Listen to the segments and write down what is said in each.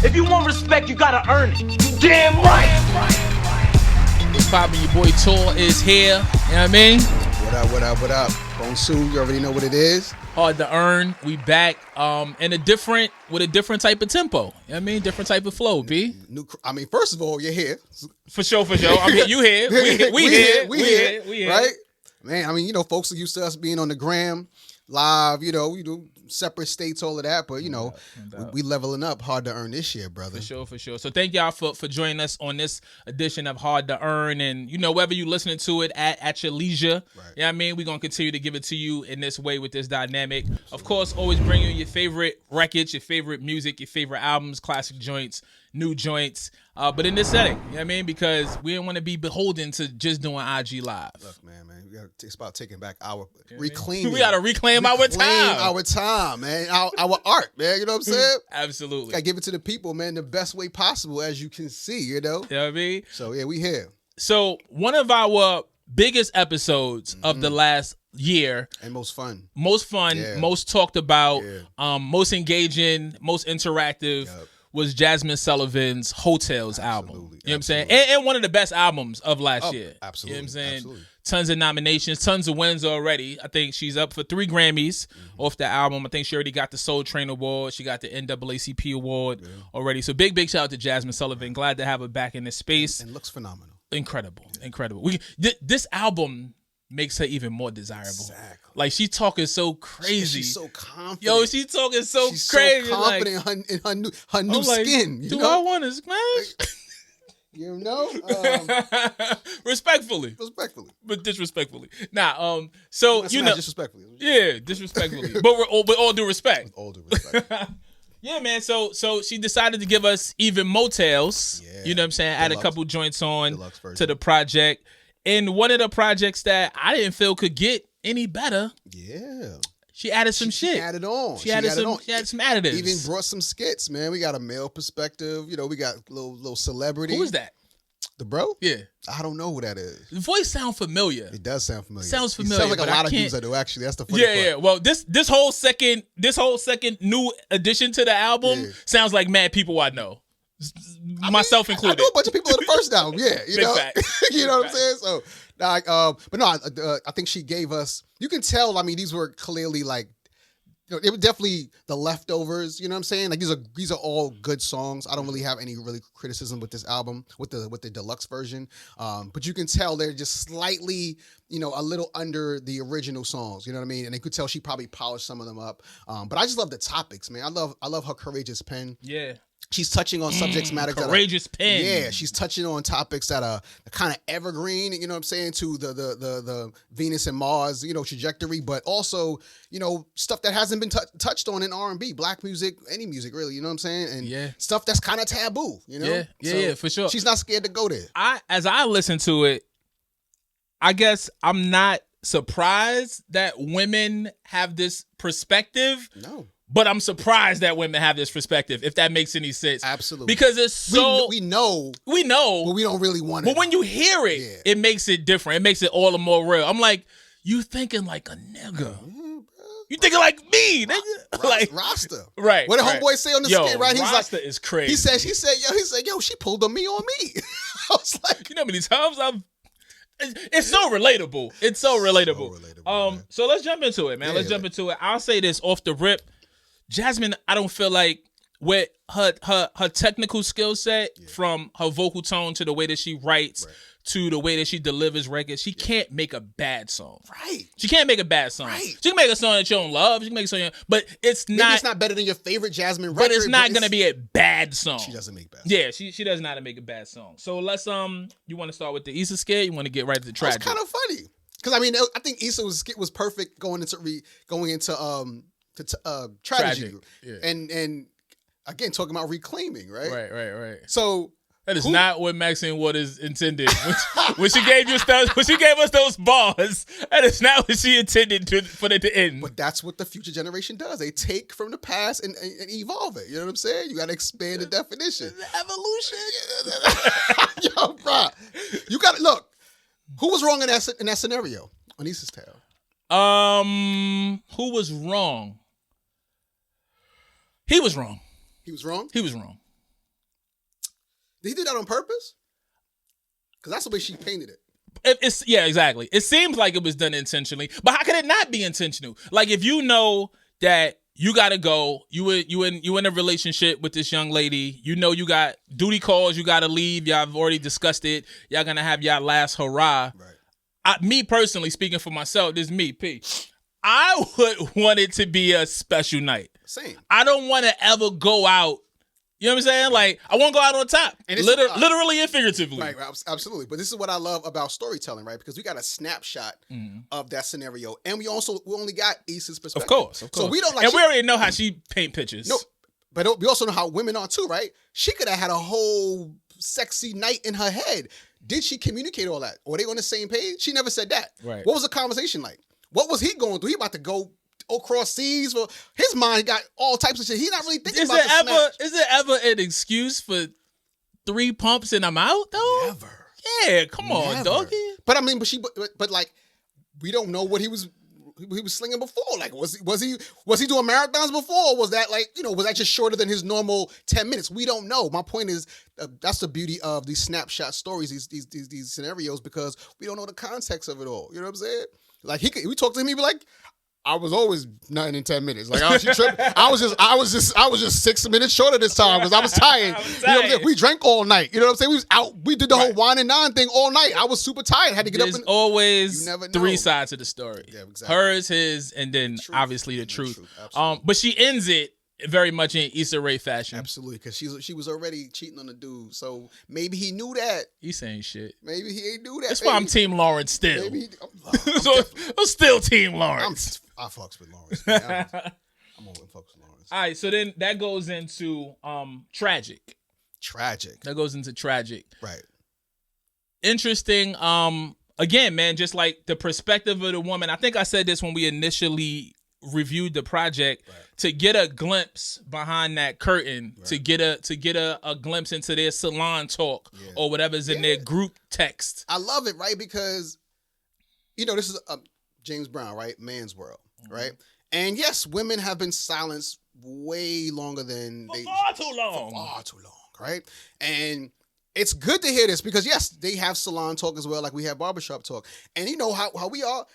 If you want respect, you gotta earn it. You damn right. What's poppin'? Your boy Torae is here. You know what I mean? What up? Bonsu, you already know what it is. Hard to earn. We back with a different type of tempo. You know what I mean? Different type of flow, B. First of all, you're here. For sure. I'm here. You here. We here. Right? Man, folks are used to us being on the gram, live, we do separate states, all of that, but we leveling up. Hard to earn this year, brother. For sure. So thank y'all for joining us on this edition of Hard to Earn, and whether you listening to it at your leisure, right. You know what I mean? We're gonna continue to give it to you in this way with this dynamic. Absolutely. Of course, always bring you your favorite records, your favorite music, your favorite albums, classic joints, new joints, but in this setting, you know what I mean? Because we don't want to be beholden to just doing IG Live. Look, man, it's about taking back our reclaiming. We gotta reclaim our time, man. Our art, man. You know what I'm saying? Absolutely. Gotta give it to the people, man, the best way possible, as you can see. You know what I mean? So yeah, we here. So one of our biggest episodes of the last year, and most fun, yeah. Most talked about, most engaging, most interactive. Yep. Was Jazmine Sullivan's Heaux Tales album. You know what I'm saying? And one of the best albums of last year. Absolutely. You know what I'm saying? Absolutely. Tons of nominations, tons of wins already. I think she's up for 3 Grammys off the album. I think she already got the Soul Train Award. She got the NAACP Award already. So big shout out to Jazmine Sullivan. Glad to have her back in this space. And looks phenomenal. Incredible. This album makes her even more desirable. Exactly. Like, she talking so crazy. She's so confident. Yo, she talking so she's crazy. She's so confident in her new skin. I want to smash? You know? Respectfully. But disrespectfully. Nah, so, disrespectfully. Yeah, disrespectfully. but with all due respect. With all due respect. Yeah, man. So she decided to give us even more tales. Yeah. You know what I'm saying? Add a couple joints on to the project. And one of the projects that I didn't feel could get any better. Yeah. She added some shit. She added on. She added some additives. Even brought some skits, man. We got a male perspective. We got little celebrity. Who is that? The Breaux? Yeah. I don't know who that is. The voice sounds familiar. It does sound familiar. Sounds familiar. It sounds like a lot of dudes that do, actually. That's the funny part. Yeah. Well, this whole second new addition to the album sounds like mad people I know. Myself included. I know a bunch of people in the first album. Yeah. Big fact. You know what I'm saying? So, but no, I think she gave us, you can tell, these were clearly they were definitely the leftovers, you know what I'm saying? Like, these are all good songs. I don't really have any criticism with this album, with the deluxe version. But you can tell they're just slightly, a little under the original songs, you know what I mean? And you could tell she probably polished some of them up. But I just love the topics, man. I love her courageous pen. Yeah. She's touching on subject matter. Courageous pen. Yeah, she's touching on topics that are kind of evergreen, you know what I'm saying, to the Venus and Mars, trajectory, but also, stuff that hasn't been touched on in R&B, black music, any music really, you know what I'm saying? And stuff that's kind of taboo, Yeah, for sure. She's not scared to go there. As I listen to it, I guess I'm not surprised that women have this perspective. No. But I'm surprised that women have this perspective, if that makes any sense. Absolutely. Because it's so... We know. But we don't really want it. But when you hear it, it makes it different. It makes it all the more real. I'm like, you thinking like a nigga. You thinking like me, nigga. Like Rasta. Right. What did homeboy say on the skit, right? He's Rasta like, is crazy. He said, yo, she pulled on me. I was like... You know how many times It's so relatable. It's so relatable. So let's jump into it, man. Let's jump into it. I'll say this off the rip. Jazmine, I don't feel like with her technical skill set, from her vocal tone to the way that she writes to the way that she delivers records, she can't make a bad song. Right. She can't make a bad song. Right. She can make a song that you don't love. She can make a song, but it's not. Maybe it's not better than your favorite Jazmine record. But it's not going to be a bad song. She doesn't make bad. Yeah, she does not make a bad song. So let's you want to start with the Issa skit? You want to get right to the tragic? It's kind of funny because I think Issa's skit was perfect going into tragedy. Yeah. And again, talking about reclaiming, right? Right. So that is not what Maxine Waters intended when she gave us those bars. That is not what she intended for it to end. But that's what the future generation does. They take from the past and evolve it. You know what I'm saying? You got to expand the definition. Evolution. Yo, bro, you got to look. Who was wrong in that scenario on Issa's Tale? Who was wrong? He was wrong. He was wrong? He was wrong. Did he do that on purpose? Because that's the way she painted it. Yeah, exactly. It seems like it was done intentionally, but how can it not be intentional? Like if you know that you gotta go, you in a relationship with this young lady, you know you got duty calls, you gotta leave. Y'all have already discussed it. Y'all gonna have y'all last hurrah. Right. Me personally, speaking for myself, this is me, P. I would want it to be a special night. Same. I don't want to ever go out. You know what I'm saying? Like, I want to go out on top. And literally and figuratively. Right, absolutely. But this is what I love about storytelling, right? Because we got a snapshot of that scenario. And we only got Issa's perspective. Of course. So we don't and we already know how she paint pictures. No, but we also know how women are too, right? She could have had a whole sexy night in her head. Did she communicate all that? Were they on the same page? She never said that. Right. What was the conversation like? What was he going through? He about to go across seas. For his mind got all types of shit. He's not really thinking about the snatch. Is there ever an excuse for 3 pumps and I'm out though? Never. Yeah, come on, doggy. But I mean, but like, we don't know what he was slinging before. Like, was he doing marathons before? Or was that like, was that just shorter than his normal 10 minutes? We don't know. My point is, that's the beauty of these snapshot stories, these scenarios, because we don't know the context of it all. You know what I'm saying? Like we talked to him, he'd be like, I was always 9 and 10 minutes. Like I was just 6 minutes shorter this time because I was tired. You know what I'm saying? We drank all night. You know what I'm saying? We was out. We did the whole wine and dine thing all night. I was super tired. Had to get up. There's always 3 sides of the story. Yeah, exactly. Hers, his, and then obviously the truth. But she ends it very much in Issa Rae fashion. Absolutely, because she was already cheating on the dude. So maybe he knew that. He saying shit. Maybe he ain't knew that. That's why I'm Team Lawrence still. I'm still Team Lawrence. I fucks with Lawrence. I'm over fucks with Lawrence. All right, so then that goes into tragic. That goes into tragic. Right. Interesting. Again, man, just like the perspective of the woman. I think I said this when we initially reviewed the project, to get a glimpse behind that curtain, to get a glimpse into their salon talk or whatever's in their group text. I love it, right? Because this is James Brown, right? Man's World, right? And yes, women have been silenced way longer than far too long, right? And it's good to hear this because yes, they have salon talk as well, like we have barbershop talk. And you know how we are.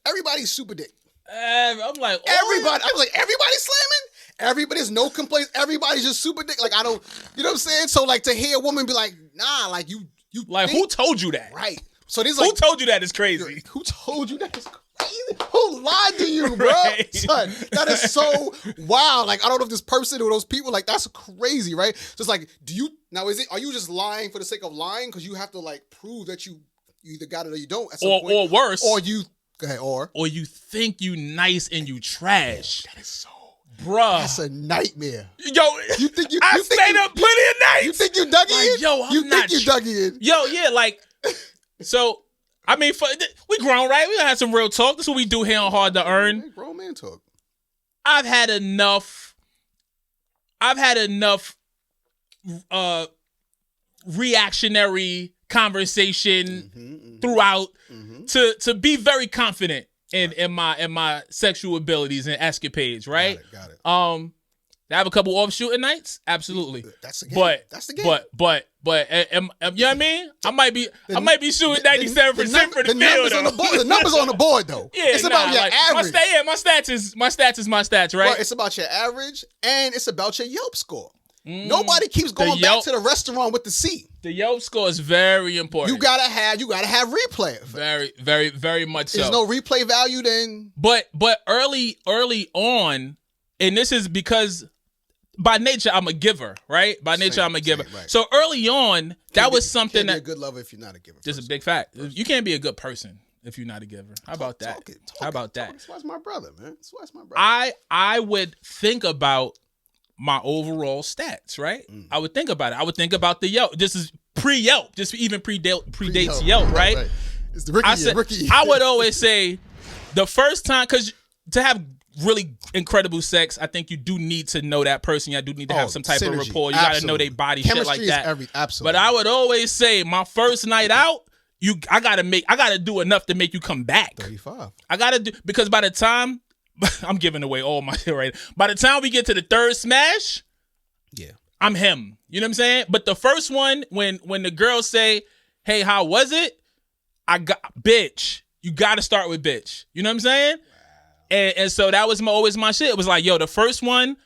Everybody's super dick. I'm like, everybody. I was like, everybody's slamming. Everybody's no complaints. Everybody's just super dick. Like I don't, you know what I'm saying? So like to hear a woman be like, nah, like you like who told you that? Right. So these who told you that is crazy? Who told you that is crazy? Who lied to you, bro? Right. Son, that is so wild. Like I don't know if this person or those people, like that's crazy, right? Just like, are you just lying for the sake of lying because you have to like prove that you either got it or you don't at some point, or worse, or you. Go ahead, or you think you nice and you trash. That is so, bruh. That's a nightmare. Yo, you think you? I stayed up plenty of nights. You think you dug in? Yo, you think you dug in? Yo, yeah, like. So, I mean, we grown, right? We gonna have some real talk. This is what we do here on Hard to Earn. Grown man talk. I've had enough reactionary conversation throughout to be very confident in my sexual abilities and escapades, right? Got it. I have a couple off-shooting nights, absolutely. That's the game. That's the game. But you know what I mean? I might be shooting 97% for the field. The numbers on the board though. Yeah, it's about your average. My stats is my stats, right? Well, it's about your average and it's about your Yelp score. Nobody keeps going back to the restaurant with the C. The Yelp score is very important. You gotta have replay. Very, very, very much so. There's no replay value then. But early on, and this is because by nature I'm a giver, right? By nature I'm a giver. Right. So early on, that was something that can't be a good lover if you're not a giver. This is a big fact. You can't be a good person if you're not a giver. How about that? How about that? That's why it's my brother, man. That's why it's my brother. I would think about my overall stats, right? I would think about it. I would think about the Yelp. This is pre-Yelp. This even predates Yelp, right? It's the rookie. I would always say the first time, because to have really incredible sex, I think you do need to know that person. You do need to have some type of rapport. You got to know their body, chemistry, shit like that. Absolutely. But I would always say my first night out, I gotta do enough to make you come back. 35. I gotta do, because by the time I'm giving away all my shit right. By the time we get to the third smash, yeah, I'm him. You know what I'm saying? But the first one, when the girls say, hey, how was it? Bitch. You got to start with bitch. You know what I'm saying? Wow. And so that was always my shit. It was like, yo, the first one,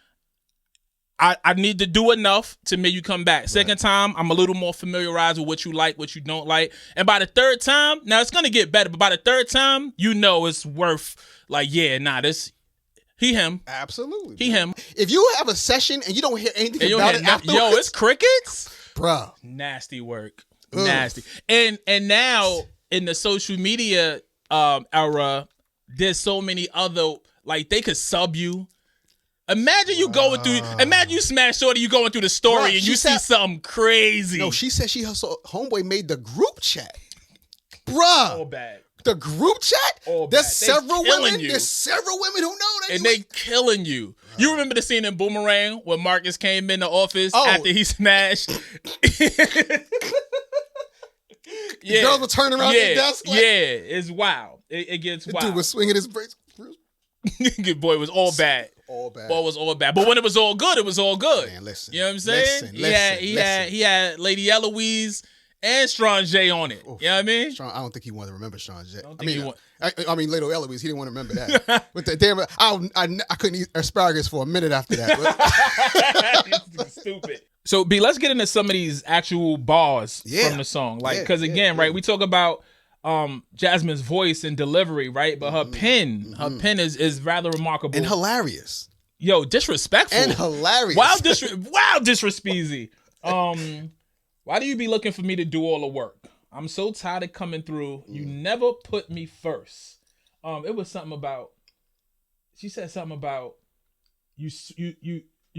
I need to do enough to make you come back. Right. Second time, I'm a little more familiarized with what you like, what you don't like. And by the third time, now it's going to get better, but by the third time, you know it's worth, like, yeah, nah, this, he, him. Absolutely. He, him. If you have a session and you don't hear anything about it afterwards. Yo, it's crickets? Bruh. Nasty work. Ugh. Nasty. And now, in the social media era, there's so many other, like, they could sub you. Imagine you smash shorty, you going through the story and you see something crazy. No, she said homeboy made the group chat. Bruh. All bad. The group chat? All There's bad. several women. You. There's several women who know that. And they killing you. You remember the scene in Boomerang when Marcus came in the office after he smashed? The girls were turning around their desk. Like, it's wild. It gets wild. Dude was swinging his braids. Boy, it was all bad. All bad. Boy, it was all bad. But when it was all good, it was all good. Man, listen. You know what I'm saying? He had Lady Eloise and Strong J on it. Oof. You know what I mean? I don't think he wanted to remember Strong J. I mean, Lady Eloise, he didn't want to remember that. But the damn, I couldn't eat asparagus for a minute after that. Stupid. So, B, let's get into some of these actual bars from the song. Like, because again, right, we talk about Jazmine's voice and delivery, right? But her pen is rather remarkable. And hilarious. Yo, disrespectful. And hilarious. Wow, disrespeasy. Why do you be looking for me to do all the work? I'm so tired of coming through. You never put me first. It was something about, she said something about you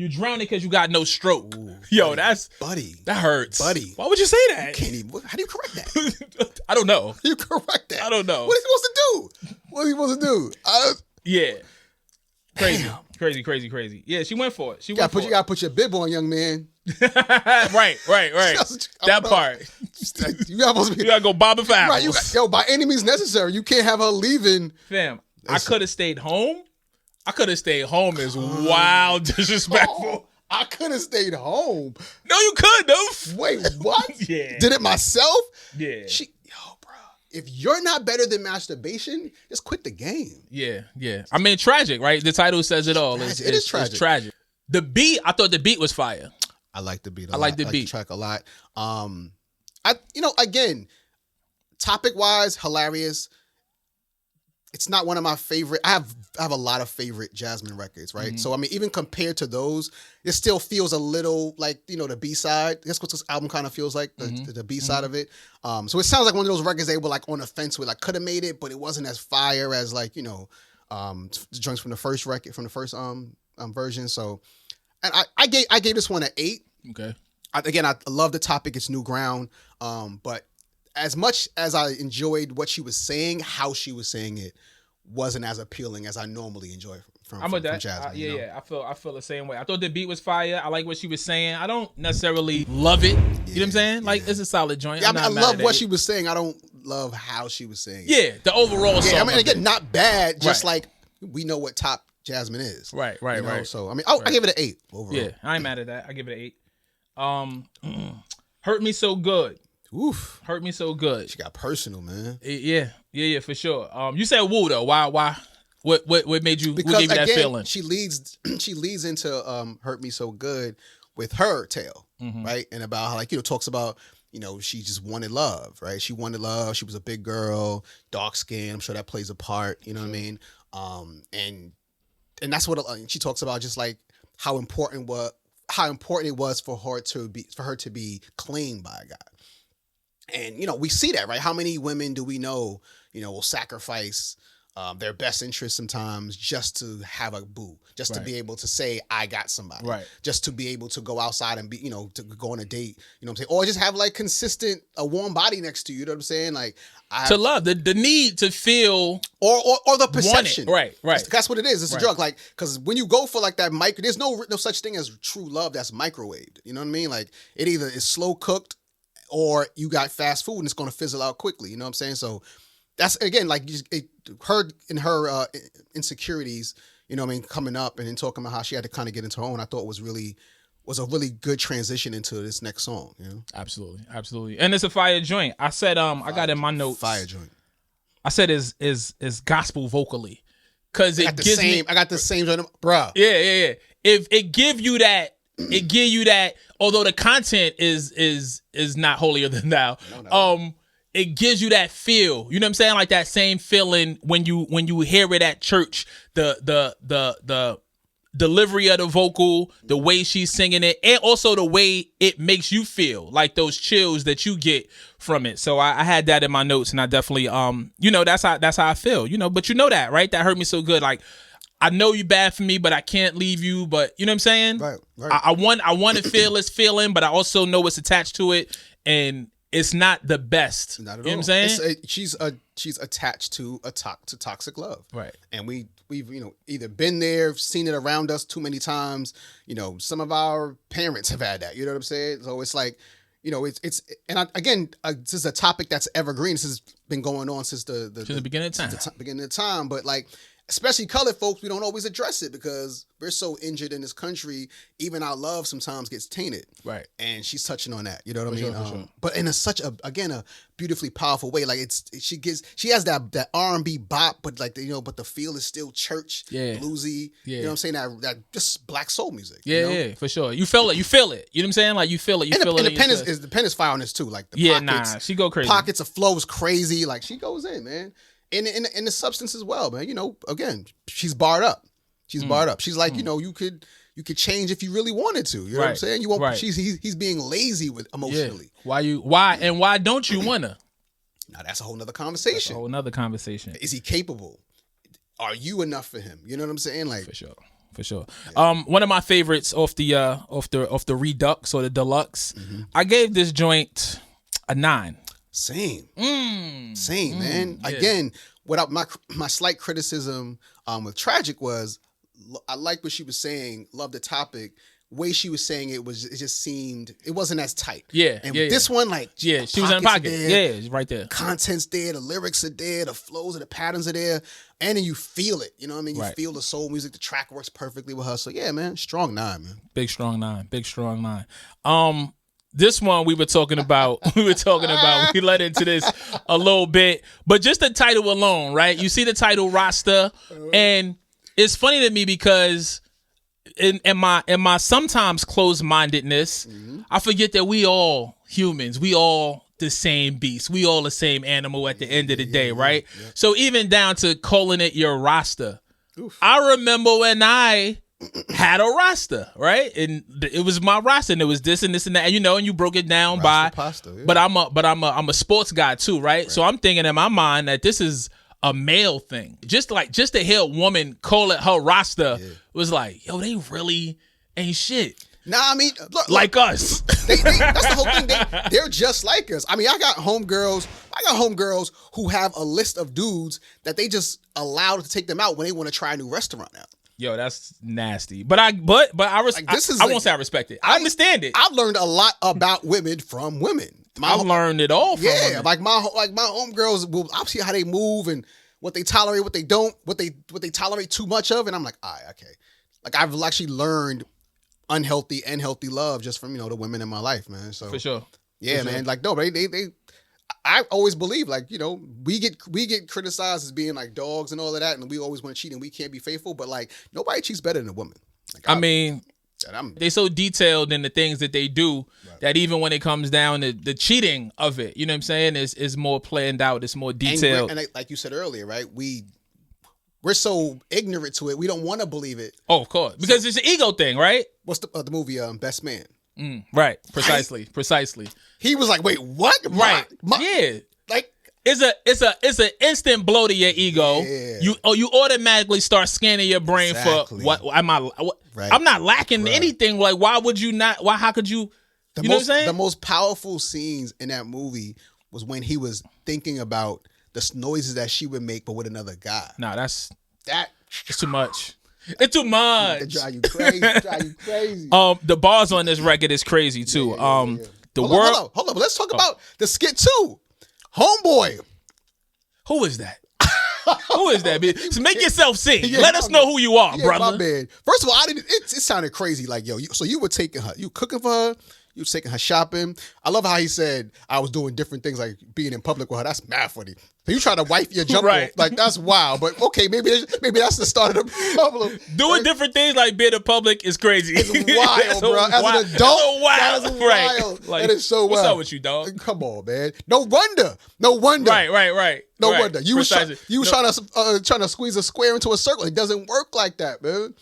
drowning because you got no stroke. Ooh, yo, buddy. That hurts. Buddy. Why would you say that? How do you correct that? I don't know. How do you correct that? I don't know. What is he supposed to do? Yeah. Crazy. Yeah, she went for it. You gotta put your bib on, young man. right. That part. You gotta go Bob and Fowles. Right, by any means necessary. You can't have her leaving. Fam, I could have stayed home. Is wild disrespectful. I could have stayed home. No, you could, though. Wait, what? Yeah. Did it myself? Yeah. Bro. If you're not better than masturbation, just quit the game. Yeah. I mean, tragic, right? The title says it all. It is tragic. It's tragic. The beat, I thought the beat was fire. I like the beat. I like the track a lot. Again, topic wise, hilarious. It's not one of my favorite. I have a lot of favorite Jazmine records, right? Mm-hmm. So I mean, even compared to those, it still feels a little like the B-side. That's what this album kind of feels like, the B-side of it. So it sounds like one of those records they were like on the fence with, like could have made it, but it wasn't as fire as like joints from the first record, from the first version. So, and I gave this one an 8. Okay. I love the topic. It's new ground. But as much as I enjoyed what she was saying, how she was saying it wasn't as appealing as I normally enjoy from Jazmine. I feel the same way. I thought the beat was fire. I like what she was saying. I don't necessarily love it. You know what I'm saying? Like, it's a solid joint. Yeah, I love what she was saying. I don't love how she was saying it. Yeah, the overall song. I mean, again, not bad. Just like we know what top Jazmine is. Right. So I mean, I give it an 8 overall. Yeah, I ain't mad at that. I give it an 8. Hurt Me So Good. Oof. Hurt Me So Good. She got personal, man. Yeah, for sure. You said woo though. Why? What made you? Because what gave you that again, feeling? She leads into Hurt Me So Good with her tale, right? And about how talks about she just wanted love, right? She wanted love. She was a big girl, dark skin. I'm sure that plays a part. You know what I mean? And that's what she talks about, just like how important it was for her to be claimed by a guy. And, we see that, right? How many women do we know, will sacrifice their best interest sometimes just to have a boo, just to be able to say, I got somebody, right? Just to be able to go outside and be, to go on a date, what I'm saying? Or just have like consistent, a warm body next to you, know what I'm saying? Like, to love, the need to feel. Or the perception. Right. That's what it is. It's a drug. Like, because when you go for like that there's no such thing as true love that's microwaved. You know what I mean? Like, it either is slow cooked or you got fast food and it's going to fizzle out quickly. You know what I'm saying? So that's, again, like her insecurities, coming up and then talking about how she had to kind of get into her own, I thought was really was a really good transition into this next song. You know, absolutely, and it's a fire joint. I said, I got in my notes, fire joint. I said is gospel vocally, because it gives me. I got the same joint, bruh. Yeah. If it give you that. It give you that, although the content is not holier than thou. No. It gives you that feel. You know what I'm saying? Like that same feeling when you hear it at church. The delivery of the vocal, the way she's singing it, and also the way it makes you feel, like those chills that you get from it. So I had that in my notes, and I definitely that's how I feel. But that, right? That hurt me so good. Like, I know you bad for me, but I can't leave you. But you know what I'm saying? Right. I want to feel this feeling, but I also know what's attached to it, and it's not the best. Not at all. You know what I'm saying? She's attached to toxic love. Right. And we've either been there, seen it around us too many times. Some of our parents have had that. You know what I'm saying? So it's like, this is a topic that's evergreen. This has been going on since the beginning of time. Beginning of time, but like, especially colored folks, we don't always address it because we're so injured in this country. Even our love sometimes gets tainted. Right. And she's touching on that. You know what I mean? Sure. But in a beautifully powerful way. Like she has that R&B bop, but like but the feel is still church, bluesy. Yeah. You know what I'm saying? That just black soul music. Yeah, for sure. You feel it. You know what I'm saying? Like you feel it. And the pen is fire on this too. Like the pockets, she go crazy. Pockets of flow is crazy. Like she goes in, man. In the substance as well, man. Again, she's barred up. She's barred up. She's like, you could change if you really wanted to. You know what I'm saying? You won't. Right. He's being lazy with emotionally. Yeah. Why don't you wanna? Now that's a whole nother conversation. Is he capable? Are you enough for him? You know what I'm saying? Like for sure. Yeah. One of my favorites off the Redux or the Deluxe. Mm-hmm. I gave this joint a 9. Same, man. Yeah. Again, what my slight criticism with Tragic was, I liked what she was saying. Loved the topic. Way she was saying it just seemed it wasn't as tight. Yeah, and with this one, like she was in the pocket. It's right there. Content's there, the lyrics are there, the flows and the patterns are there, and then you feel it. You know what I mean? You feel the soul music. The track works perfectly with her. So yeah, man, strong 9, man. Big strong 9. This one we were talking about. We led into this a little bit, but just the title alone, right? You see the title Rasta, and it's funny to me because in my sometimes closed-mindedness, I forget that we all humans, we all the same beast, we all the same animal at the end of the day, right? Yeah. So even down to calling it your Rasta. Oof. I remember when I had a Rasta, right? And it was my Rasta, and it was this and this and that, and you broke it down Rasta by pasta, yeah. But I'm a sports guy too, right? So I'm thinking in my mind that this is a male thing. Just to hear a woman call it her Rasta was like, yo, they really ain't shit. Nah, I mean, look, like us. That's the whole thing. They're just like us. I mean, I got homegirls who have a list of dudes that they just allow to take them out when they want to try a new restaurant out. Yo, that's nasty. But I won't say I respect it. I understand it. I've learned a lot about women from women. I've learned it all from women. Like my homegirls I'll see how they move and what they tolerate, what they don't, what they tolerate too much of, and I'm like, all right, okay. Like I've actually learned unhealthy and healthy love just from the women in my life, man. So for sure, yeah, man. Like no, they. I always believe we get criticized as being like dogs and all of that, and we always want to cheat and we can't be faithful, but like nobody cheats better than a woman. Like, they're so detailed in the things that they do that even when it comes down to the cheating of it, you know what I'm saying, is more planned out, it's more detailed. And like you said earlier, right? We're so ignorant to it, we don't want to believe it. Oh, of course, because it's an ego thing, right? What's the movie Best Man? Right, precisely. He was like, "Wait, what?" Right, yeah. Like it's an instant blow to your ego. Yeah. You automatically start scanning your brain for what am I? Right. I'm not lacking anything. Like, why would you not? Why? How could you? Know what I'm saying? The most powerful scenes in that movie was when he was thinking about the noises that she would make, but with another guy. Nah, it's too much. It's too much. It drive you crazy. The bars on this record is crazy too. Yeah. Hold on. Let's talk about the skit too. Homeboy. Who is that? Who is that, bitch? So make yourself sing. Yeah, Let us know who you are, yeah, brother. My bad. First of all, it sounded crazy. Like, yo, so you were taking her, you cooking for her, you were taking her shopping. I love how he said I was doing different things, like being in public with her. That's mad funny. So you trying to wipe your jump Right. off. Like, that's wild. But okay, maybe that's the start of the problem. Doing different things like being in public is crazy. It's wild, bro. As an adult, that is wild. Like, that is so wild. What's up with you, dog? Come on, man. No wonder. Right. No Right. wonder. You was trying to squeeze a square into a circle. It doesn't work like that, man.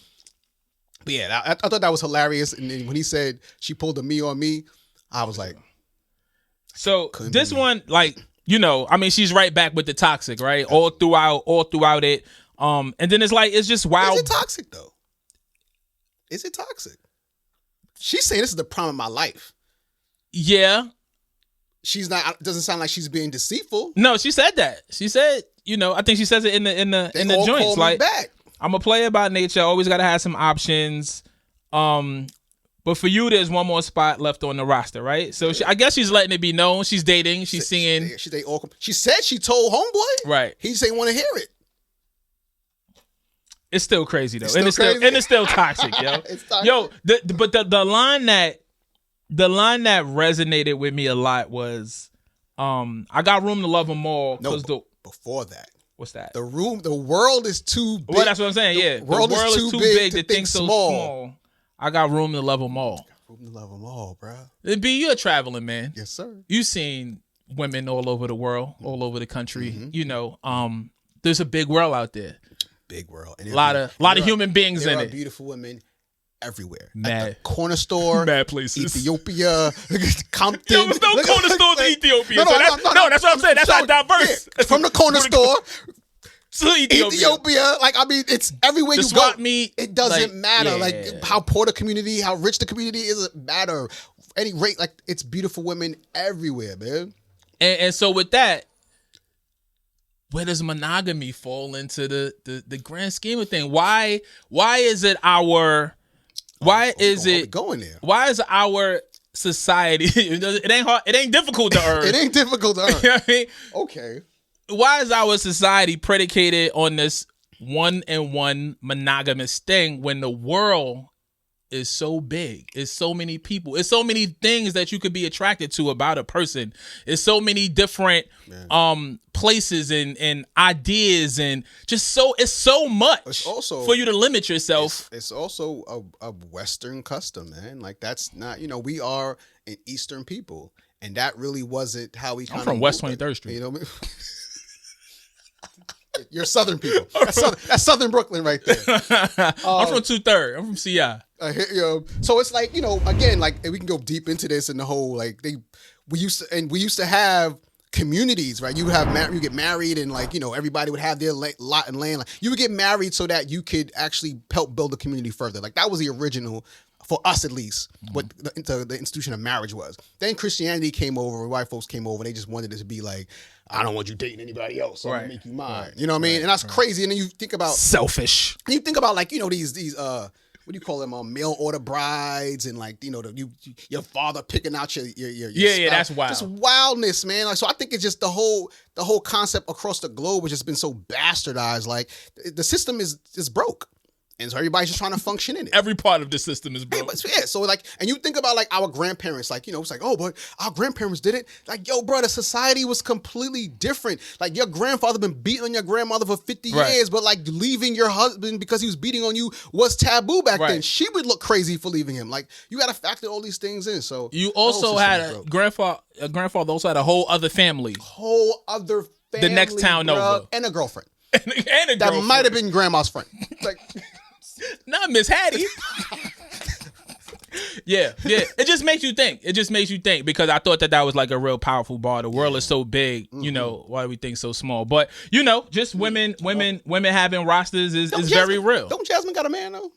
But yeah, I thought that was hilarious. And then when he said she pulled a me on me, I was like, so this one, like, you know, I mean, she's right back with the toxic, right? All throughout it. And then it's just wild. Is it toxic though? Is it toxic? She's saying this is the prime of my life. Yeah. She's not. Doesn't sound like she's being deceitful. No, she said that. She said, you know, I think she says it in the joints. Like, back. I'm a player by nature. Always got to have some options. But for you, there's one more spot left on the roster, right? So I guess she's letting it be known. She's dating. She's singing. She said she told homeboy. Right. He just ain't want to hear it. It's still crazy though, It's still toxic, yo. It's toxic. Yo, the line that resonated with me a lot was, I got room to love them all. No, before that. What's that? The world is too big. Well, that's what I'm saying. Yeah, the world is too big to think so small. I got room to love them all. Room to love them all, bro. And B, you're a traveling man. Yes, sir. You've seen women all over the world, all over the country. Mm-hmm. You know, there's a big world out there. Big world. And a lot of human beings in it. There are beautiful women everywhere. Mad. At the corner store. Mad places. Ethiopia. Compton. Yo, there's no corner stores in Ethiopia. No, that's what I'm saying. That's not diverse. Yeah, from the corner store. To Ethiopia, like, I mean, it's everywhere you go. It doesn't matter, yeah. like how poor the community, how rich the community is. It doesn't matter. Any rate, like, it's beautiful women everywhere, man. And so with that, where does monogamy fall into the grand scheme of things? Why is it our? Why is it going there? Why is our society? It ain't hard. It ain't difficult to earn. It ain't difficult to earn. You know what I mean? Okay. Why is our society predicated on this one-and-one monogamous thing when the world is so big? It's so many people. It's so many things that you could be attracted to about a person. It's so many different places and ideas and just it's so much. It's also for you to limit yourself. It's also a Western custom, man. Like, that's not, we are an Eastern people, and that really wasn't how we. I'm from West 23rd Street. You know what I mean? You're Southern people. That's Southern Brooklyn right there. I'm from 2-3rd. I'm from CI. So it's like, again, like, we can go deep into this and the whole, like, we used to have communities, right? You get married and, like, everybody would have their lot and land. Like, you would get married so that you could actually help build the community further. Like, that was the original, for us at least, what the institution of marriage was. Then Christianity came over, white folks came over, they just wanted it to be like, I don't want you dating anybody else, so I'm gonna make you mine. You know what I mean? And that's crazy. And then you think about selfish. And you think about, like, these what do you call them? Mail order brides, and, like, your father picking out your spouse. That's wild. Just wildness, man. Like, so I think it's just the whole concept across the globe has just been so bastardized. Like, the system is broke. And so everybody's just trying to function in it. Every part of the system is broke. Yeah, so, like, and you think about, like, our grandparents, like, it's like, oh, but our grandparents did it. Like, yo, bro, the society was completely different. Like, your grandfather been beating on your grandmother for 50 years, but, like, leaving your husband because he was beating on you was taboo back then. She would look crazy for leaving him. Like, you got to factor all these things in. So you also had a grandfather also had a whole other family. The next town over. And a girlfriend. and a girlfriend. That might have been grandma's friend. Like, not Miss Hattie. Yeah. It just makes you think. Because I thought that was like a real powerful bar. The world is so big, why do we think so small? But just women having rosters is very real. Don't Jazmine got a man though?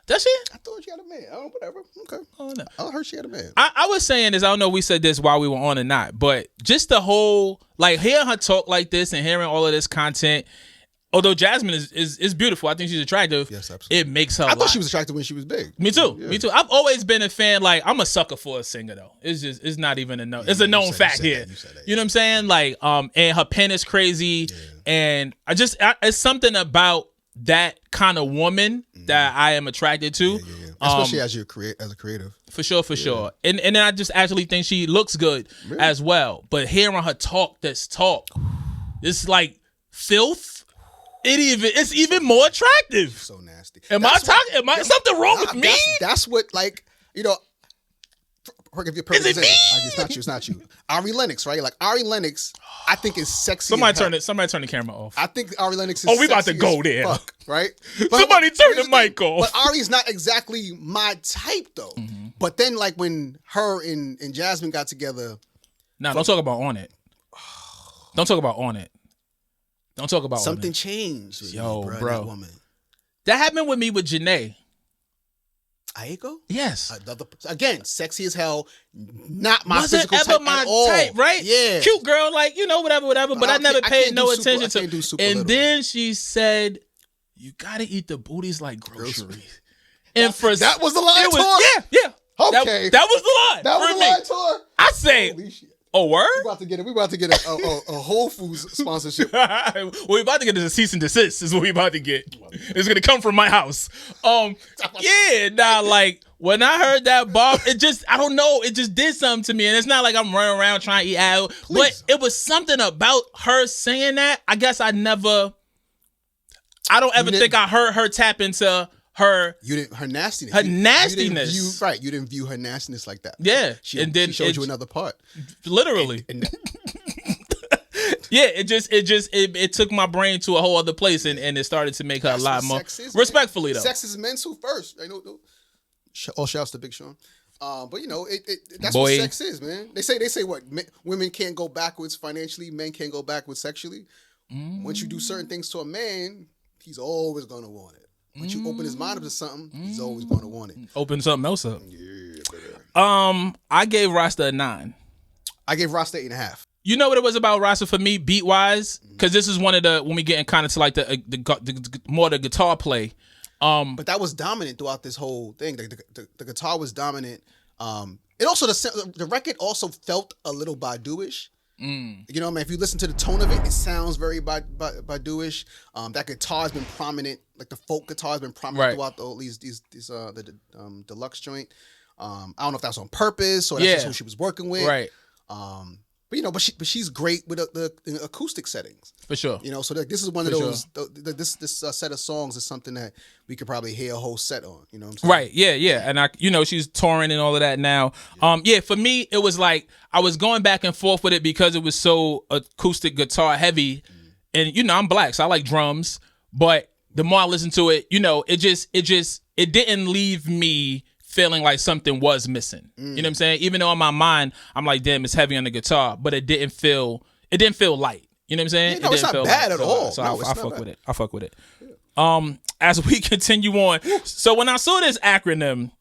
Does she? I thought she had a man. Oh, whatever. Okay. Oh no. I heard she had a man. I was saying this, I don't know if we said this while we were on or not, but just the whole, like, hearing her talk like this and hearing all of this content, Although Jazmine is beautiful, I think she's attractive. Yes, absolutely. It makes her. I thought she was attractive when she was big. Me too. Yeah. Me too. I've always been a fan. Like I'm a sucker for a singer though. It's not even a known. It's a known fact here. You know what I'm saying? Like and her pen is crazy, and it's something about that kind of woman that I am attracted to. Especially as a creative. For sure. And then I just actually think she looks good as well. But hearing her talk, it's like filth. It's even more attractive. So nasty. Am I something wrong with me? That's what, like, you know. Is it me? Like, it's not you. Ari Lennox, right? Like Ari Lennox, I think is sexy. Somebody turn the camera off. I think Ari Lennox is. We about to go there, fuck, right? Somebody turn the mic off. But Ari's not exactly my type though. Mm-hmm. But then, like when her and Jazmine got together. Nah, don't talk about On It. Don't talk about On It. Don't talk about something changed. With me, bro. That woman. That happened with me with Janae. Aiko? Yes. Again, sexy as hell. Not my Wasn't physical ever type my at all. type, right? Yeah. Cute girl, like, whatever. But I never paid no attention to. And then she said, "You gotta eat the booties like groceries." And for that was the line tour. Yeah. Okay. That was the line. That was the line tour. I say. Oh, word? We about to get a Whole Foods sponsorship. What we about to get is a cease and desist. Is what we about to get. It's gonna come from my house. Like when I heard that Bob, I don't know, it just did something to me. And it's not like I'm running around trying to eat out, but it was something about her saying that. I guess I don't ever think I heard her tap into her nastiness. Her nastiness. You didn't view her nastiness like that. Yeah. She showed you another part. Literally. Yeah, it took my brain to a whole other place and it started to make her a lot more respectfully though. Sex is mental first. I know. All shouts to Big Sean. But that's what sex is, man. They say what women can't go backwards financially, men can't go backwards sexually. Once you do certain things to a man, he's always gonna want it. Once you open his mind up to something, he's always going to want it. Open something else up. Yeah, I gave Rasta a 9. I gave Rasta 8.5. You know what it was about Rasta for me, beat wise? Because this is one of when we getting kind of to like the more the guitar play. But that was dominant throughout this whole thing. The guitar was dominant. It also the record also felt a little Badu-ish. You know, man, if you listen to the tone of it, it sounds very Badu-ish. That guitar has been prominent, like the folk guitar has been prominent throughout the Deluxe joint. I don't know if that's on purpose or that's just who she was working with. Right. But she's great with the acoustic settings. For sure. So this is one of those. This set of songs is something that we could probably hear a whole set on. You know what I'm saying? Right. Yeah. And she's touring and all of that now. For me, it was like I was going back and forth with it because it was so acoustic guitar heavy, and I'm black, so I like drums. But the more I listen to it, it didn't leave me feeling like something was missing. You know what I'm saying? Even though in my mind, I'm like, damn, it's heavy on the guitar, but it didn't feel light. You know what I'm saying? It's not bad at all. So I fuck with it. I fuck with it. As we continue on, so when I saw this acronym,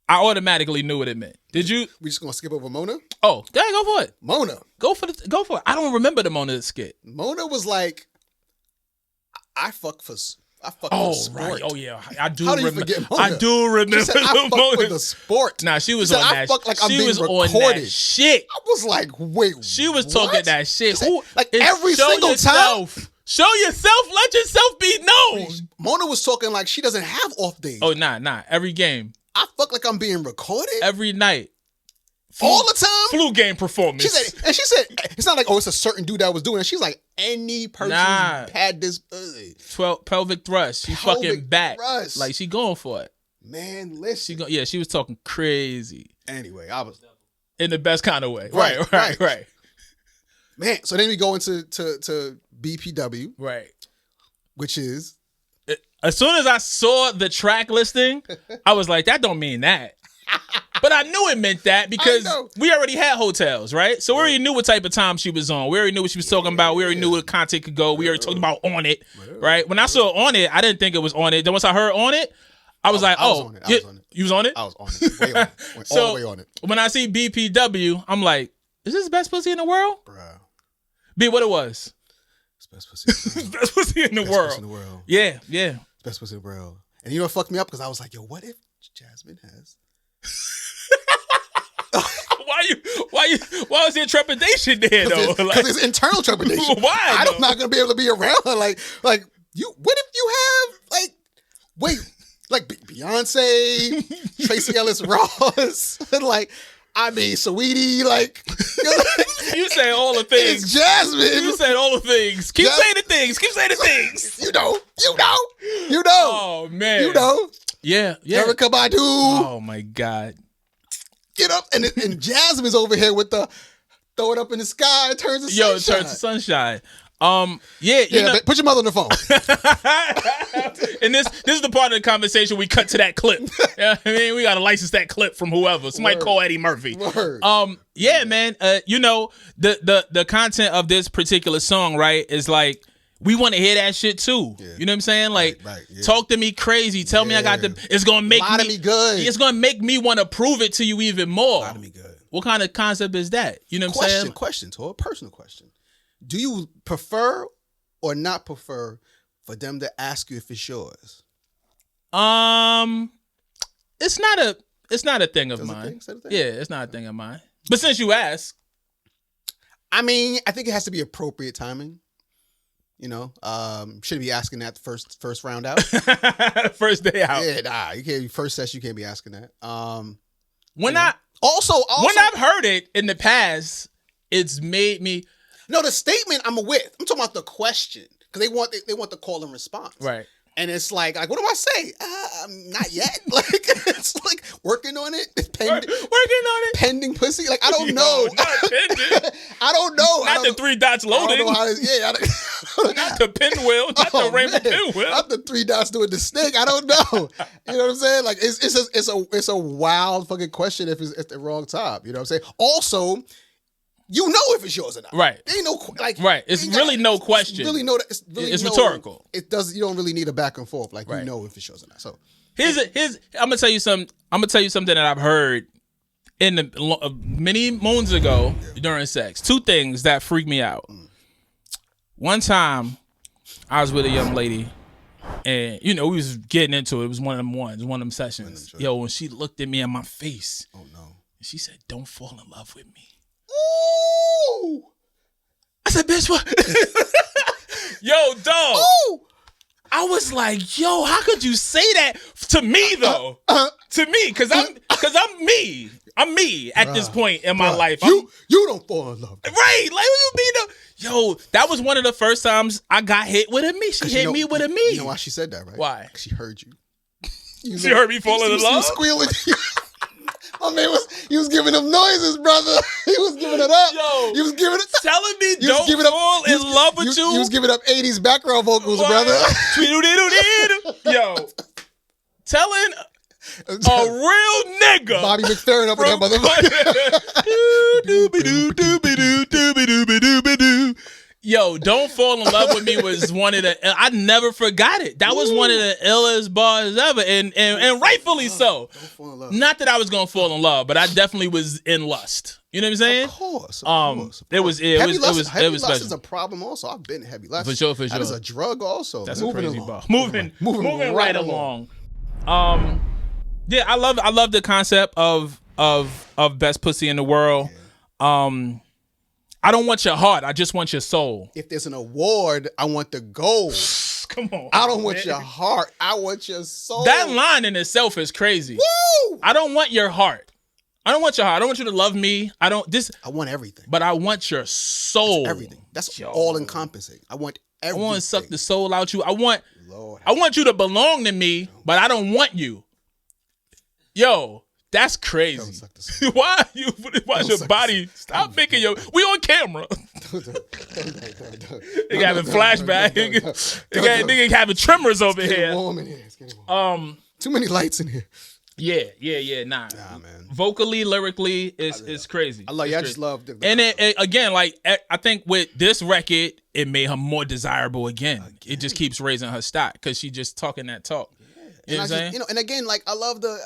I automatically knew what it meant. Did you? We just gonna skip over Mona? Oh, yeah, go for it. Mona. Go for it. I don't remember the Mona skit. Mona was like, I fuck for sport. Right. Oh yeah, I do. How do you forget Mona? I do remember. She said, I fuck with the sport. Nah, she was she on said, that. I fuck like I'm she being was recorded. on that shit. I was like, wait. She was what? talking that shit. Said, every single time. Show yourself. Let yourself be known. Mona was talking like she doesn't have off days. Oh nah. Every game. I fuck like I'm being recorded every night. All the time? Flu game performance. She said, it's not like, it's a certain dude that was doing it. She's like, any person had this 12 pelvic thrust. She fucking back. Thrust. Like, she going for it. Man, listen. She was talking crazy. Anyway, I was... in the best kind of way. Right. Man, so then we go into BPW. Right. Which is... As soon as I saw the track listing, I was like, that don't mean that. But I knew it meant that because we already had Heaux Tales, right? So we already knew what type of time she was on. We already knew what she was talking about. We already knew what content could go. We already talked about On It, right? When I saw On It, I didn't think it was On It. Then once I heard On It, I was like, oh, you was on it? I was on it. Way on it. All the way on it. When I see BPW, I'm like, is this the best pussy in the world? Bruh. B, what it was? Best pussy in the world. Best pussy in the Best world. pussy in the world. Yeah, yeah. Best pussy in the world. And you know what fucked me up? Because I was like, yo, what if Jazmine has... Why was there trepidation there though? Because it's internal trepidation. Why? I'm not gonna be able to be around her. Like you. What if you have Beyonce, Tracy Ellis Ross, Saweetie, You say all the things. It's Jazmine. You said all the things. Keep saying the things. Keep saying the things. You know. Oh man. You know. Yeah. Erykah Badu. Oh my God. Get up and Jazmine's over here with the throw it up in the sky, it turns to sunshine. It turns to sunshine. Yeah, put your mother on the phone. And this is the part of the conversation we cut to that clip. Yeah, I mean, we gotta license that clip from whoever. Somebody call Eddie Murphy. Word. Yeah, man. The content of this particular song, right, is like we want to hear that shit too. Yeah. You know what I'm saying? Like, talk to me crazy. Tell me I got the. It's gonna make me good. It's gonna make me want to prove it to you even more. Lie to me good. What kind of concept is that? You know what I'm saying? Question, to a personal question. Do you prefer or not prefer for them to ask you if it's yours? It's not a thing of mine. Yeah, it's not a thing of mine. But since you ask, I mean, I think it has to be appropriate timing. You know, shouldn't be asking that first round out. First day out. Yeah, nah, you can't. First session, you can't be asking that. When I've heard it in the past, it's made me. No, the statement I'm with. I'm talking about the question because they want the call and response. Right. And it's like what do I say? Not yet. It's like working on it. Working on it. Pending pussy. Like I don't know. Not pending. I don't know. Not the 3 dots loading. I don't know how to, not the pinwheel. Not the rainbow pinwheel. Not the 3 dots doing the stick. I don't know. You know what I'm saying? Like it's a wild fucking question if it's at the wrong time. You know what I'm saying? Also, you know if it's yours or not. Right. There ain't no right. It's really no question. It's rhetorical. It does. You don't really need a back and forth. Like you know if it's yours or not. So here's. I'm gonna tell you something. That I've heard in the many moons ago during sex. 2 things that freaked me out. One time, I was with a young lady, and we was getting into it. It was one of them sessions. Yo, when she looked at me in my face, oh no, she said, "Don't fall in love with me." Ooh. I said, "Bitch, what?" Yo, dog. Ooh. I was like, "Yo, how could you say that to me though?" To me, because I'm me. I'm me at this point in my life. You don't fall in love. Right? Like, what you mean? Yo, that was one of the first times I got hit with a me. She hit me with a me. You know why she said that, right? Why? She heard you. She heard me falling in love. He was squealing. My man was giving them noises, brother. He was giving it up. Yo, he was giving it. Telling me don't fall in love with you. He was giving up 80s background vocals, brother. Yo, telling a real nigga. Bobby McFerrin up in that motherfucker. Yo, don't fall in love with me was one of the. I never forgot it. That was one of the illest bars ever, and rightfully so. Don't fall in love. Not that I was gonna fall in love, but I definitely was in lust. You know what I'm saying? Of course. It was lust is a problem. Also, I've been heavy lust. For sure. That is a drug. Also, that's moving a crazy bar. Moving right along. Yeah, I love the concept of best pussy in the world. Yeah. I don't want your heart. I just want your soul. If there's an award, I want the gold. Come on. I don't want your heart. I want your soul. That line in itself is crazy. Woo! I don't want your heart. I don't want your heart. I don't want you to love me. I want everything. But I want your soul. That's everything. That's all encompassing. I want everything. I want to suck the soul out you. I want you to belong to me, but I don't want you. Yo. That's crazy. Why's your body? Stop making we on camera. They having flashback. Nigga having tremors over here. Warm in here. Too many lights in here. Yeah. Nah, man. Vocally, lyrically, it's crazy. I love you. I just love the and it, again, like I think with this record, it made her more desirable again. It just keeps raising her stock because she just talking that talk. Yeah. You know what I'm saying? And again, like I love the.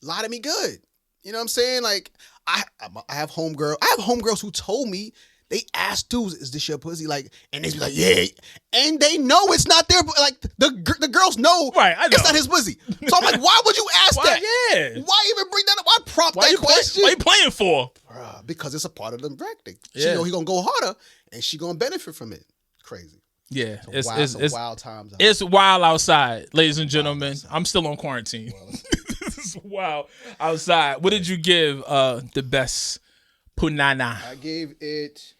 Lie to me good. You know what I'm saying? Like I have homegirls who told me They ask dudes, "Is this your pussy?" Like, and they be like, "Yeah," and they know it's not their. Like the girls know, Right, I know. it's not his pussy. So I'm like, why would you ask Why? that? Yeah. Why even bring that up? Why prompt Why that you question? Why you playing for? Bruh, because it's a part of the acting. Yeah. She know he gonna go harder, and she gonna benefit from it. Crazy. Yeah, It's wild times. It's wild outside, ladies and gentlemen. I'm still on quarantine. This is wild outside. What did you give the best punana? I gave it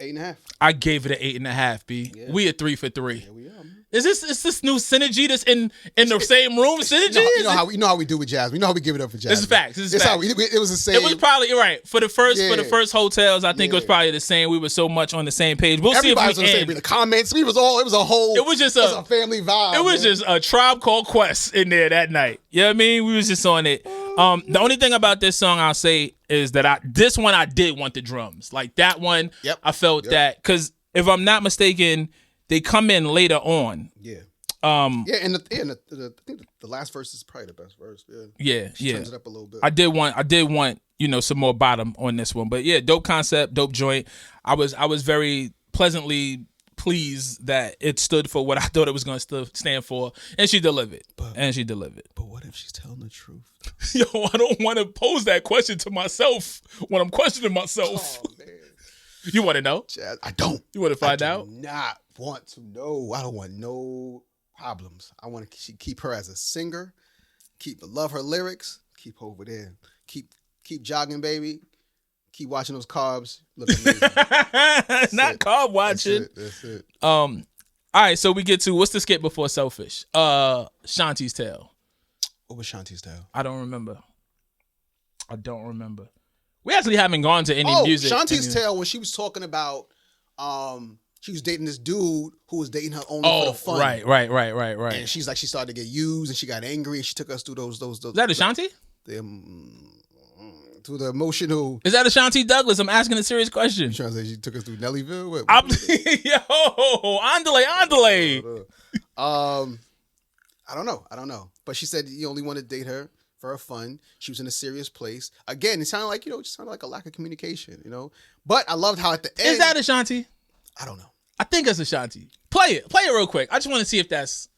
8.5. I gave it an 8.5. B. Yeah. We at 3 for 3. Here we are, man. Is this new synergy that's in the same room? Synergy? You know how we do with Jazz. You know how we give it up for Jazz. This is facts. This is facts. How it was the same. It was probably right for the first Heaux Tales. I think it was Yeah. probably the same. We were so much on the same page. We'll Everybody was see on if the we same. end. The comments. It was a whole. It was just a family vibe. It was just a Tribe Called Quest in there that night. You know what I mean? We was just on it. The only thing about this song I'll say is that I did want the drums. Like that one, Yep. I felt that because if I'm not mistaken, they come in later on. Yeah. Um, Yeah, and I think the last verse is probably the best verse. yeah, She yeah. turns it up a little bit. I did want some more bottom on this one, but yeah, dope concept, dope joint. I was very pleasantly pleased that it stood for what I thought it was going to stand for, and she delivered. But what if she's telling the truth? Yo, I don't want to pose that question to myself when I'm questioning myself. Oh man, You want to know? Jazz, I don't. You want to find out? I do not want to know. I don't want no problems. I want to keep her as a singer. Love her lyrics. Keep her over there. Keep jogging, baby. Keep watching those carbs. Look amazing. Not carb watching. That's it. All right, so we get to what's the skit before Selfish? Shanti's Tale. What was Shanti's Tale? I don't remember. We actually haven't gone to any music. Shanti's Tale when she was talking about she was dating this dude who was dating her only for the fun. Right. And she's like, she started to get used and she got angry and she took us through those. Is that Ashanti? Through the emotional. Is that Ashanti Douglas? I'm asking a serious question. You trying to say she took us through Nellyville? What? Yo, andale. I don't know. But she said you only want to date her for her fun. She was in a serious place. Again, it sounded like, it just sounded like a lack of communication, But I loved how at the end. Is that Ashanti? I don't know. I think it's Ashanti. Play it real quick. I just want to see if that's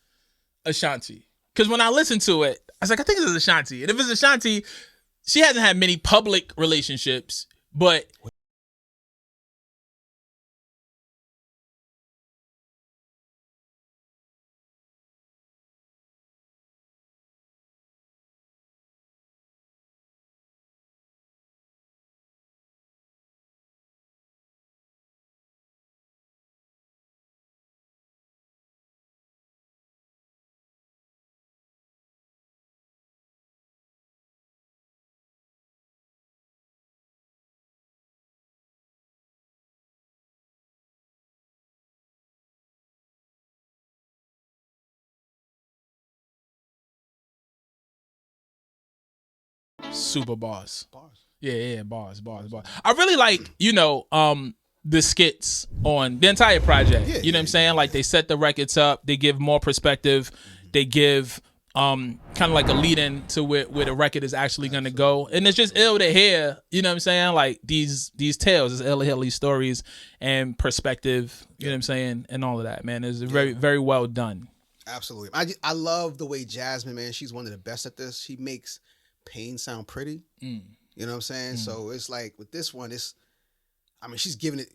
Ashanti. Because when I listened to it, I was like, I think it's Ashanti. And if it's Ashanti, she hasn't had many public relationships, but super bars. Yeah, bars. I really like, the skits on the entire project. You know what I'm saying? Like they set the records up, they give more perspective, they give kind of like a lead in to where the record is actually gonna go. And it's just ill to hear, you know what I'm saying? Like these tales, it's ill to hear these stories and perspective, you know what I'm saying, and all of that, man. It's very, very well done. Absolutely. I love the way Jazmine, man, she's one of the best at this. She makes pain sound pretty. You know what I'm saying? So it's like with this one, she's giving it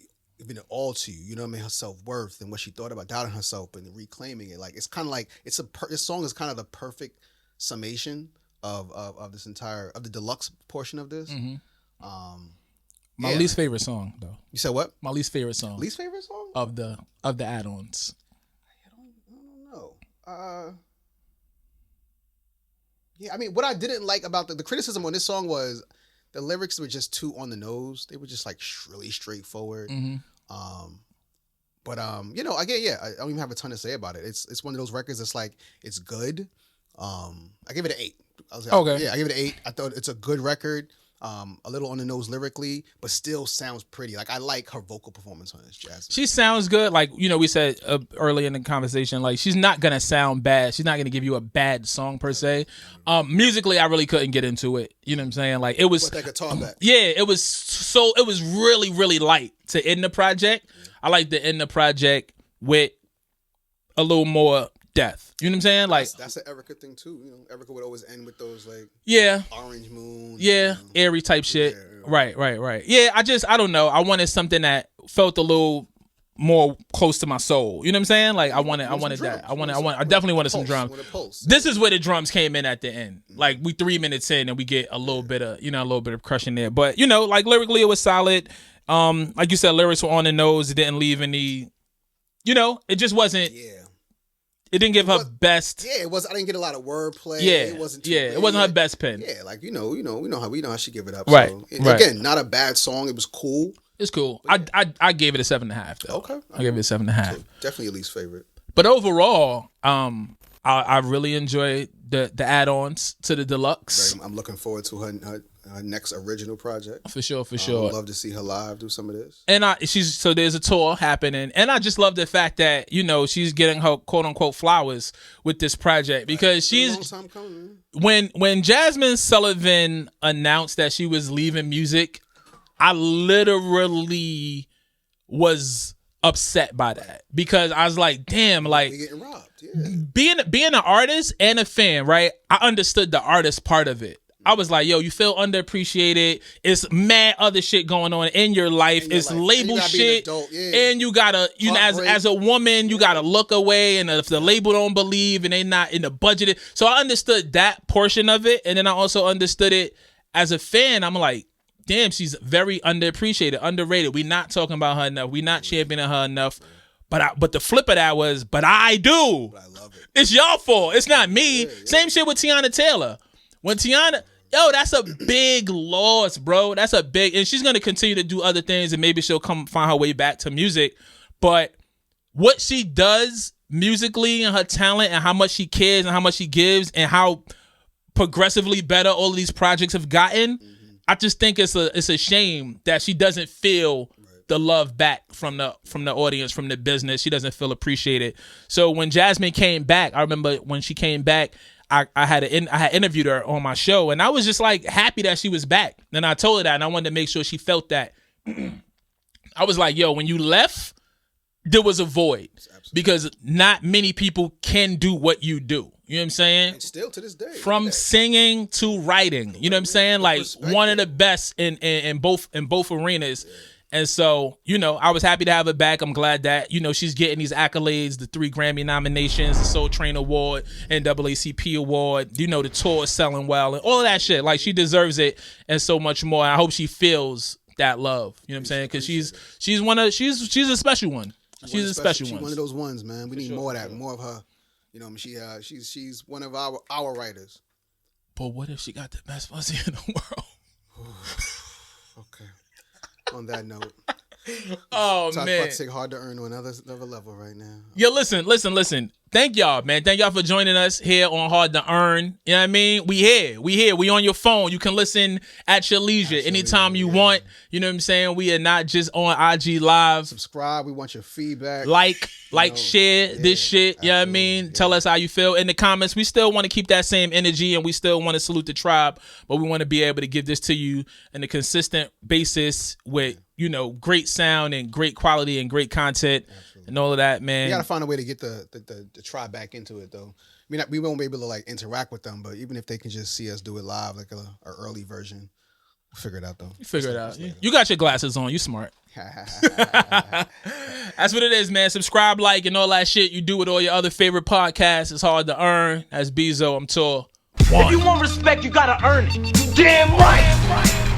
all to you. You know what I mean? Her self-worth and what she thought about doubting herself and reclaiming it. Like it's kind of like this song is kind of the perfect summation of this entire of the deluxe portion of this. My least favorite song, though. You said what? My least favorite song. Least favorite song of the add-ons. I don't know. Yeah, I mean, what I didn't like about the criticism on this song was the lyrics were just too on the nose. They were just like really straightforward. Again, I don't even have a ton to say about it. It's one of those records that's like, it's good. I give it an 8. Okay. Yeah, I give it an 8. I thought it's a good record. a little on the nose lyrically, but still sounds pretty. Like I like her vocal performance on this, Jazz. She sounds good. Like, you know, we said early in the conversation, like she's not gonna sound bad. She's not gonna give you a bad song per se. Musically, I really couldn't get into it. You know what I'm saying? Like it was Put that guitar back. Yeah, it was really, really light to end the project. I like to end the project with a little more depth. You know what I'm saying? Like that's an Erica thing too. You know, Erica would always end with those like orange moon. Yeah, airy type shit. Yeah. Right. Yeah, I don't know. I wanted something that felt a little more close to my soul. You know what I'm saying? Like I wanted that. I definitely wanted some drums. This is where the drums came in at the end. Like we 3 minutes in and we get a little bit of crushing there. But you know, like lyrically it was solid. Like you said, lyrics were on the nose. It didn't leave any. You know, it just wasn't. Yeah. It didn't give her best. Yeah, it was. I didn't get a lot of wordplay. Yeah, it wasn't. It wasn't her best pen. Yeah, like we know how she give it up. Right. So, right. Again, not a bad song. It was cool. It's cool. I gave it a 7.5 though. Okay. I gave it a 7.5. So definitely your least favorite. But overall, I really enjoyed the add-ons to the Deluxe. I'm looking forward to her next original project. For sure. I'd love to see her live do some of this. And so there's a tour happening, and I just love the fact that, you know, she's getting her quote unquote flowers with this project because she's a long time coming, man. When Jazmine Sullivan announced that she was leaving music, I literally was upset by that because I was like, damn, like you're getting robbed. Yeah. Being an artist and a fan, right? I understood the artist part of it. I was like, yo, you feel underappreciated. It's mad other shit going on in your life. It's label shit. And you gotta, you know, as a woman, you gotta look away. And if the label don't believe and they not in the budget. So I understood that portion of it. And then I also understood it as a fan. I'm like, damn, she's very underappreciated, underrated. We not talking about her enough. We not championing her enough. But the flip of that was, but I do. But I love it. It's y'all fault. It's not me. Same shit with Tiana Taylor. When Tiana... Yo, that's a big loss, bro. That's a big, and she's gonna continue to do other things, and maybe she'll come find her way back to music. But what she does musically and her talent, and how much she cares, and how much she gives, and how progressively better all of these projects have gotten, I just think it's a shame that she doesn't feel the love back from the audience, from the business. She doesn't feel appreciated. So when Jazmine came back, I remember when she came back. I had interviewed her on my show, and I was just like happy that she was back. And I told her that, and I wanted to make sure she felt that. I was like, yo, when you left, there was a void because not many people can do what you do. You know what I'm saying? And still to this day. From singing to writing. You know what I'm saying? Like one of the best in both arenas. And so, you know, I was happy to have her back. I'm glad that, you know, she's getting these accolades, the 3 Grammy nominations, the Soul Train Award, NAACP Award. You know, the tour is selling well and all of that shit. Like, she deserves it and so much more. I hope she feels that love. You know what I'm saying? Because she's a special one. She's a special one. She's one of those ones, man. We need more of that, more of her. You know, she's one of our writers. But what if she got the best pussy in the world? Okay. On that note, oh man, about to take hard to earn on another level right now. Yo, listen. Thank y'all, man. Thank y'all for joining us here on Hard to Earn. You know what I mean? We here. We on your phone. You can listen at your leisure anytime you want. You know what I'm saying? We are not just on IG Live. Subscribe. We want your feedback. Like, share this shit. You know what I mean? Tell us how you feel in the comments. We still want to keep that same energy, and we still want to salute the tribe, but we want to be able to give this to you on a consistent basis with, you know, great sound and great quality and great content. And all of that, man. We gotta find a way to get the tribe back into it, though. I mean, we won't be able to like interact with them, but even if they can just see us do it live, like a early version, we'll figure it out, though. You figure it out. You got your glasses on. You smart. That's what it is, man. Subscribe, like, and all that shit you do with all your other favorite podcasts. It's Hard to Earn. That's Bezo. I'm Tor. If you want respect, you gotta earn it. You damn right.